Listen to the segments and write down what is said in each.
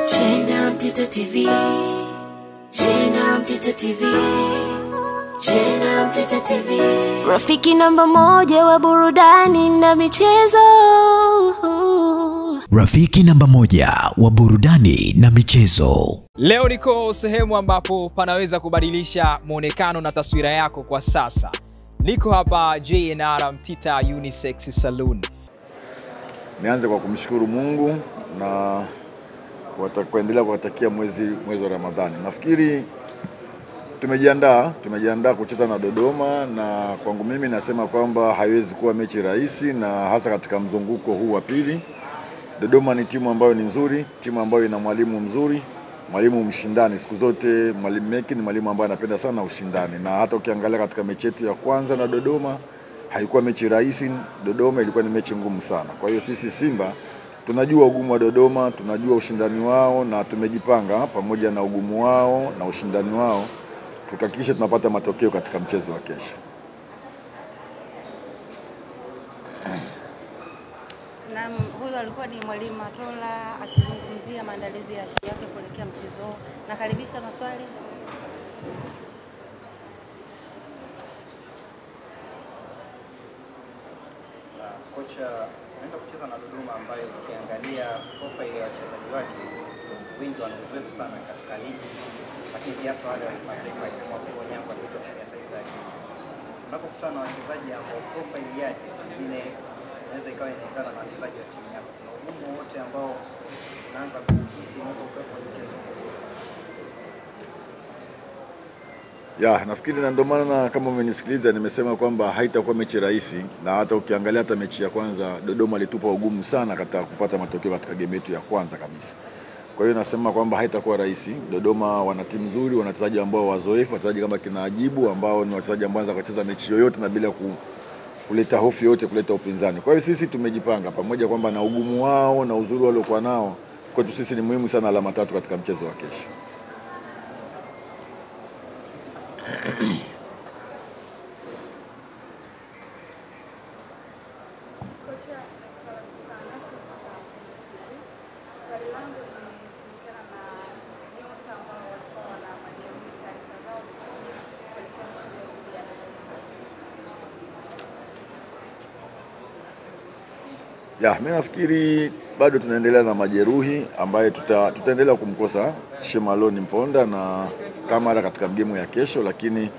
Shena Mtito TV, Shena Mtito TV, Shena Mtito TV, rafiki namba moja wa burudani na michezo. Rafiki namba moja wa burudani na michezo. Leo niko sehemu ambapo panaweza kubadilisha muonekano na taswira yako kwa sasa. Niko hapa JNR Mtita Unisex Saloon. Nianze kwa kumshukuru Mungu na kuendelea kuwatakia mwezi wa Ramadhani. Nafikiri tumejiandaa kucheza na Dodoma, na kwangu mimi nasema kwamba haiwezi kuwa mechi rahisi, na hasa katika mzunguko huu wa pili. Dodoma ni timu ambayo ni nzuri, timu ambayo ina mwalimu mzuri, mwalimu mshindani. Siku zote mwalimu Meki ni mwalimu ambaye anapenda sana ushindani, na hata ukiangalia katika mechi yetu ya kwanza na Dodoma haikuwa mechi rahisi. Dodoma ilikuwa ni mechi ngumu sana. Kwa hiyo sisi Simba tunajua ugumu wa Dodoma, tunajua ushindani wao, na tumejipanga pamoja na ugumu wao na ushindani wao tukahakikisha tunapata matokeo katika mchezo wa kesho. Na huyo alikuwa ni mwalimu Matola akizungumzia maandalizi yake kuelekea mchezo. Nakaribisha maswali. Kocha anaenda kucheza na Dodoma ambayo ukiangalia profile ya wachezaji wake wengi wana uzoefu sana katika ligi, lakini pia hata wale wa kimataifa kama Konya kwa kitu cha taifa ya Kenya. Unapokutana na wachezaji ambao profile yake nyingine inaweza ikawa inaendana na wachezaji wa timu yako, na ugumu wote ambao unaanza kuhisi unapokuwa kwa mchezo. Nafikiri na ndio maana kama umenisikiliza nimesema kwamba haitakuwa mechi rahisi, na hata ukiangalia hata mechi ya kwanza Dodoma alitupa ugumu sana katika kupata matokeo katika game yetu ya kwanza kabisa. Kwa hiyo nasema kwamba haitakuwa rahisi. Dodoma wana timu nzuri, wana wachezaji ambao wazoefu, wachezaji kama kina Ajibu ambao ni wachezaji ambao wanaweza kucheza mechi yoyote na bila kuleta hofu yote, kuleta upinzani. Kwa hiyo sisi tumejipanga pamoja kwamba na ugumu wao na uzuri waliokuwa nao, kwetu sisi ni muhimu sana alama 3 katika mchezo wa kesho. Mimi nafikiri bado tunaendelea na majeruhi ambaye tutaendelea kumkosa Shemaloni Mponda na Kamara katika game ya kesho, lakini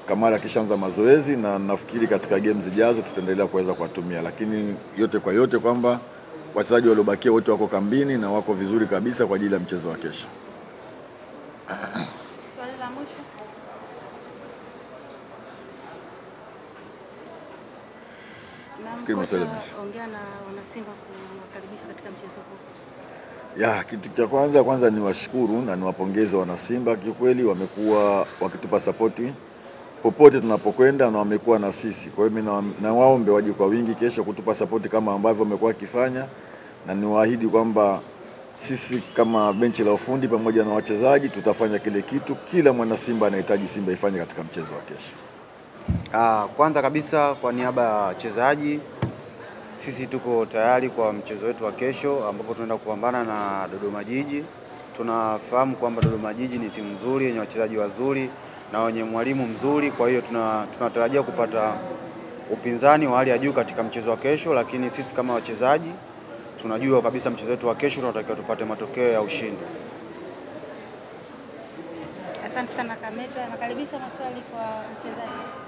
Kamara kishaanza mazoezi na nafikiri katika game zijazo tutaendelea kuweza kuwatumia, lakini yote kwa yote kwamba wachezaji waliobakia wote wako kambini na wako vizuri kabisa kwa ajili ya mchezo wa kesho. Swali la mwisho. Ongea na wanasimba kuwakaribisha katika mchezo huu. Kitu cha kwanza ni washukuru na niwapongeze wanasimba. Kiukweli wamekuwa wakitupa support popote tunapokwenda na wamekuwa na sisi. Kwa hiyo mimi na waombe waje kwa wingi kesho kutupa support kama ambavyo wamekuwa wakifanya, na niwaahidi kwamba sisi kama benchi la ufundi pamoja na wachezaji tutafanya kile kitu kila mwana Simba anahitaji Simba ifanye katika mchezo wa kesho. Kwanza kabisa kwa niaba ya wachezaji, sisi tuko tayari kwa mchezo wetu wa kesho ambapo tunaenda kupambana na Dodoma Jiji. Tunafahamu kwamba Dodoma Jiji ni timu nzuri yenye wachezaji wazuri na wenye mwalimu mzuri, kwa hiyo tunatarajia kupata upinzani wa hali ya juu katika mchezo wa kesho, lakini sisi kama wachezaji tunajua kabisa mchezo wetu wa kesho tunatakiwa tupate matokeo ya ushindi. Asante sana Kameta. Nakaribisha maswali kwa mchezaji.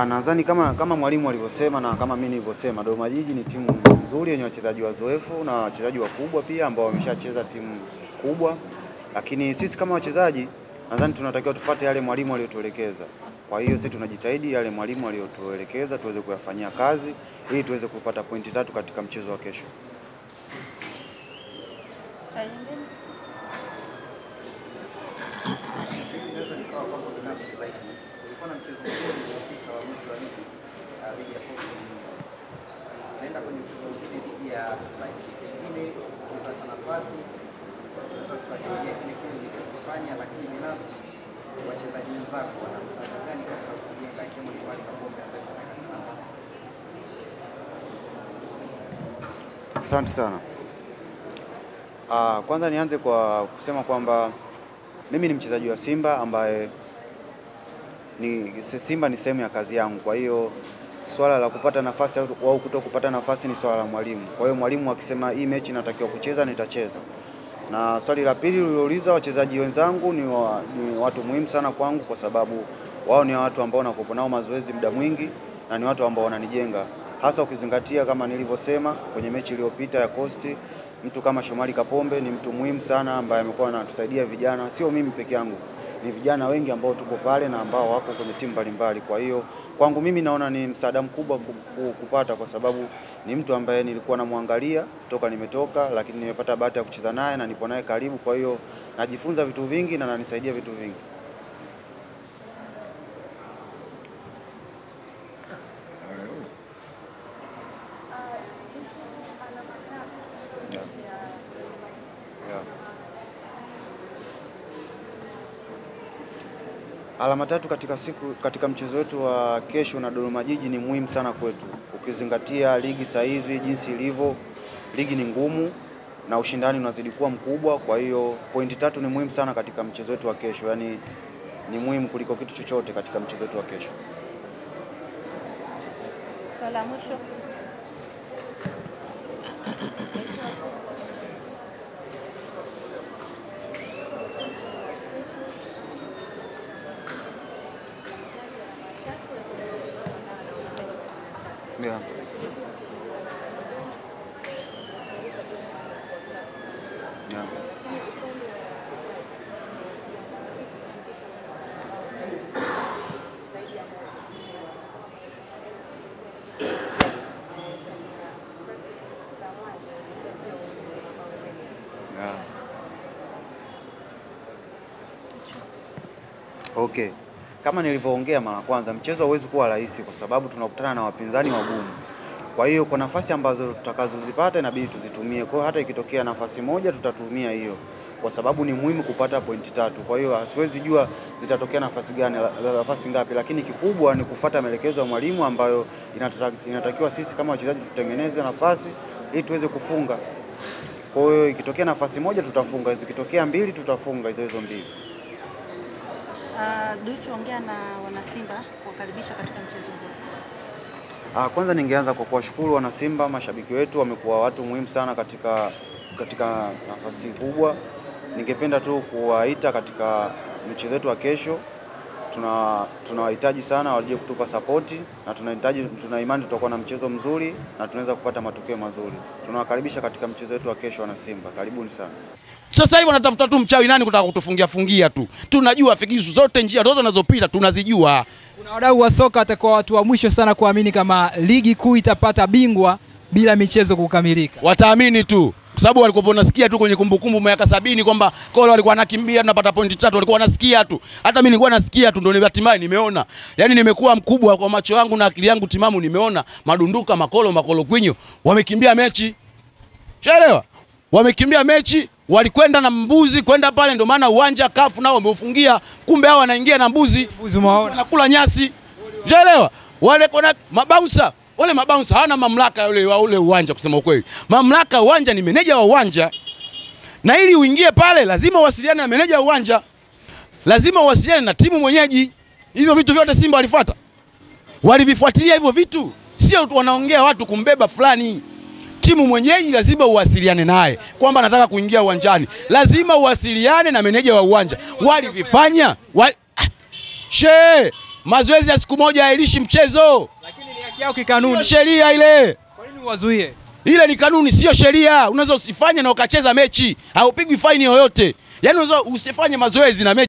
Nadhani kama mwalimu alivyosema na kama mimi nilivyosema, Dodoma Jiji ni timu nzuri yenye wachezaji wazoefu na wachezaji wakubwa pia ambao wameshacheza timu kubwa, lakini sisi kama wachezaji nadhani tunatakiwa tufuate yale mwalimu aliyotuelekeza. Kwa hiyo sisi tunajitahidi yale mwalimu aliyotuelekeza tuweze kuyafanyia kazi ili tuweze kupata pointi 3 katika mchezo wa kesho. Inaweza nikawa kwamba binafsi zaidi. Kulikuwa na mchezo mzuri uliopita wa mwisho wa ligi ya Coastal Union. Naenda kwenye mchezo mwingine dhidi ya pengine kupata nafasi tunaweza tukakiingia kile kile nilichofanya, lakini binafsi wachezaji wenzako wana msaada gani katika kujenga timu Shomari Kapombe ambaye tunataka nafasi? Asante sana. Kwanza nianze kwa kusema kwamba mimi ni mchezaji wa Simba ambaye Simba ni sehemu ya kazi yangu. Kwa hiyo swala la kupata nafasi au kutokupata nafasi ni swala la mwalimu. Kwa hiyo mwalimu akisema hii mechi inatakiwa kucheza, nitacheza. Na swali la pili ulilouliza, wachezaji wenzangu ni watu muhimu sana kwangu, kwa sababu wao ni watu ambao nakuwa nao mazoezi muda mwingi na ni watu ambao wananijenga. Hasa ukizingatia kama nilivyosema kwenye mechi iliyopita ya Coast, mtu kama Shomari Kapombe ni mtu muhimu sana ambaye amekuwa anatusaidia vijana, sio mimi peke yangu. Ni vijana wengi ambao tuko pale na ambao wako kwenye timu mbalimbali. Kwa hiyo kwangu mimi naona ni msaada mkubwa kupata, kwa sababu ni mtu ambaye nilikuwa namwangalia toka nimetoka, lakini nimepata bahati ya kucheza naye na nipo naye karibu. Kwa hiyo najifunza vitu vingi na ananisaidia vitu vingi. Alama 3 katika mchezo wetu wa kesho na Dodoma Jiji ni muhimu sana kwetu. Ukizingatia ligi sasa hivi jinsi ilivyo, ligi ni ngumu na ushindani unazidi kuwa mkubwa. Kwa hiyo pointi 3 ni muhimu sana katika mchezo wetu wa kesho. Yaani ni muhimu kuliko kitu chochote katika mchezo wetu wa kesho. Swala mwisho. Yeah. Yeah. Okay. Kama nilivyoongea mara kwanza, mchezo hauwezi kuwa rahisi kwa sababu tunakutana na wapinzani wagumu. Kwa hiyo kwa nafasi ambazo tutakazozipata inabidi tuzitumie. Kwa hiyo hata ikitokea nafasi moja tutatumia hiyo, kwa sababu ni muhimu kupata pointi 3. Kwa hiyo siwezi jua zitatokea nafasi gani, nafasi ngapi, lakini kikubwa ni kufuata maelekezo ya mwalimu ambayo inatakiwa sisi kama wachezaji tutengeneze nafasi ili tuweze kufunga. Kwa hiyo ikitokea nafasi moja tutafunga, zikitokea 2 tutafunga hizo 2. Duchu, ongea na wanasimba kuwakaribisha katika mchezo huu. Kwanza ningeanza kwa kuwashukuru wanasimba, mashabiki wetu wamekuwa watu muhimu sana katika nafasi kubwa. Ningependa tu kuwaita katika mchezo wetu wa kesho. Tunawahitaji sana waje kutupa sapoti na tuna imani tutakuwa na mchezo mzuri na tunaweza kupata matokeo mazuri. Tunawakaribisha katika mchezo wetu wa kesho wanasimba. Karibuni sana. Sasa hivi wanatafuta tu mchawi nani kutaka kutufungia tu. Tunajua fikisu zote, njia zote zinazopita tunazijua. Kuna wadau wa soka atakuwa watu wa mwisho sana kuamini kama ligi kuu itapata bingwa bila michezo kukamilika. Wataamini tu. Kwa sababu walikuwa wanasikia tu kwenye kumbukumbu miaka 70 kwamba Kolo walikuwa wanakimbia tunapata pointi 3, walikuwa wanasikia tu. Hata mimi nilikuwa nasikia tu, ndio hatimaye nimeona. Yaani nimekuwa mkubwa kwa macho yangu na akili yangu timamu, nimeona Madunduka, Makolo Kwinyo wamekimbia mechi. Unaelewa? Wamekimbia mechi, walikwenda na mbuzi kwenda pale, ndio maana uwanja kafu nao wameufungia. Kumbe hao wanaingia na mbuzi wanakula nyasi. Unaelewa? Wale kuna mabouncer, wale mabouncer hana mamlaka yule wa ule uwanja kusema ukweli. Mamlaka uwanja ni meneja wa uwanja. Na ili uingie pale lazima uwasiliane na meneja wa uwanja. Lazima uwasiliane na timu mwenyeji. Hivyo vitu vyote Simba walifuata. Walivifuatilia hivyo vitu. Sio tu wanaongea watu kumbeba fulani. Timu mwenyeji lazima uwasiliane naye kwamba nataka kuingia uwanjani. Lazima uwasiliane na meneja wa uwanja. Walivifanya. Mazoezi ya siku moja hailishi mchezo. Lakini ni haki yao kikanuni. Sheria ile. Kwa nini uwazuie? Ile ni kanuni, sio sheria. Unaweza usifanye na ukacheza mechi. Haupigwi faini yoyote. Yaani unaweza usifanye mazoezi na mechi.